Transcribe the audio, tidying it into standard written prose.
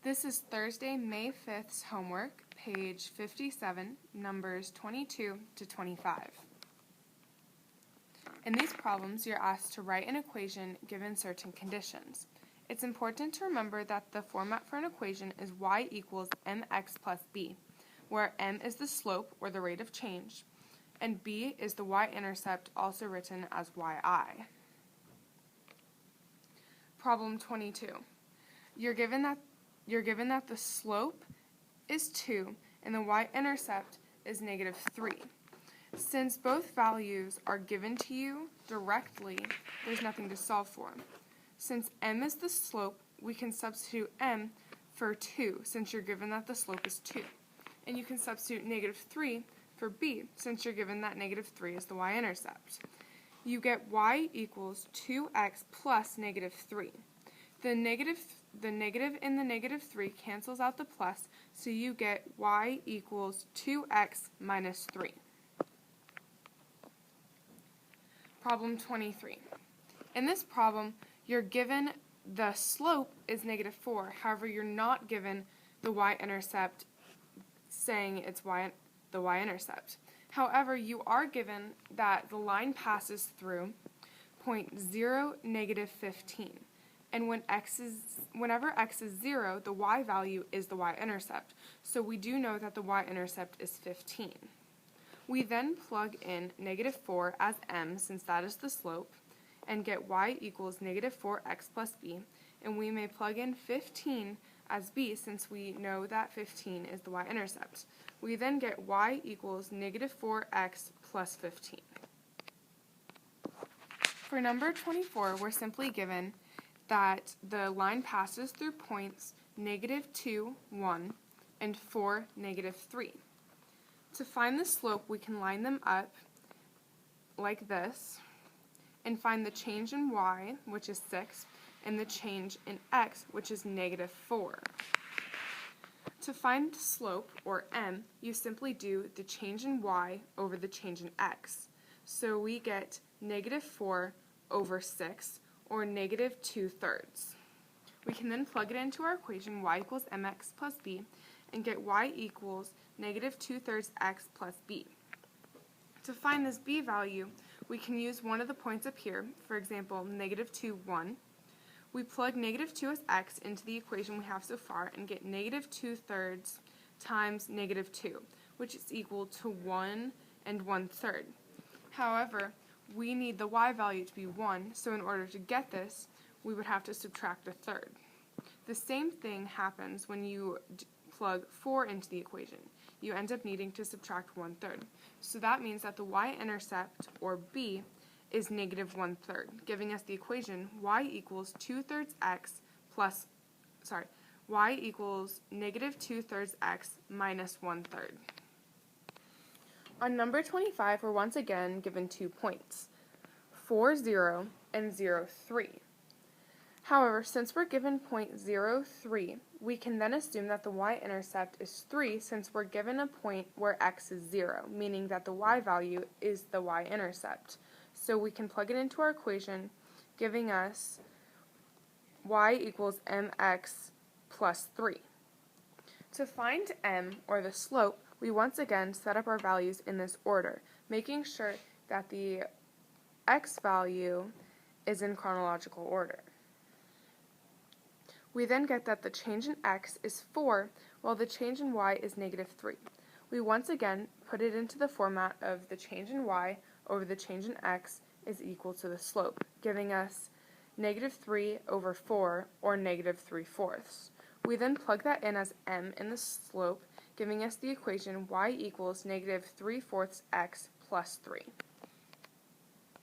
This is Thursday, May 5th's homework, page 57, numbers 22 to 25. In these problems, you're asked to write an equation given certain conditions. It's important to remember that the format for an equation is y equals mx plus b, where m is the slope, or the rate of change, and b is the y-intercept, also written as yi. Problem 22. You're given that the slope is 2 and the y-intercept is -3. Since both values are given to you directly, there's nothing to solve for. Since m is the slope, we can substitute m for 2, since you're given that the slope is 2. And you can substitute -3 for b, since you're given that -3 is the y-intercept. You get y equals 2x plus -3. The negative in the -3 cancels out the plus, so you get y equals 2x minus 3. Problem 23. In this problem, you're given the slope is -4. However, you're not given the y-intercept, saying it's the y-intercept. However, you are given that the line passes through point 0, -15. And whenever x is 0, the y value is the y-intercept. So we do know that the y-intercept is 15. We then plug in -4 as m, since that is the slope, and get y equals -4x plus b. And we may plug in 15 as b, since we know that 15 is the y-intercept. We then get y equals -4x plus 15. For number 24, we're simply given that the line passes through points -2, 1, and 4, -3. To find the slope, we can line them up like this and find the change in y, which is 6, and the change in x, which is -4. To find the slope, or m, you simply do the change in y over the change in x. So we get -4 over 6, or -2/3. We can then plug it into our equation y equals mx plus b and get y equals -2/3 x plus b. To find this b value, we can use one of the points up here, for example, -2, 1. We plug -2 as x into the equation we have so far and get -2/3 times -2, which is equal to 1 and 1/3. However, we need the y value to be 1, so in order to get this, we would have to subtract 1/3. The same thing happens when you plug 4 into the equation. You end up needing to subtract 1/3. So that means that the y-intercept, or b, is -1/3, giving us the equation y equals y equals -2/3 x minus 1/3. On number 25, we're once again given 2 points, 4, 0, and 0, 3. However, since we're given point 0, 3, we can then assume that the y-intercept is 3, since we're given a point where x is 0, meaning that the y value is the y-intercept. So we can plug it into our equation, giving us y equals mx plus 3. To find m, or the slope, we once again set up our values in this order, making sure that the x value is in chronological order. We then get that the change in x is 4, while the change in y is -3. We once again put it into the format of the change in y over the change in x is equal to the slope, giving us -3 over 4, or -3/4. We then plug that in as m in the slope, giving us the equation y equals -3/4 x plus 3.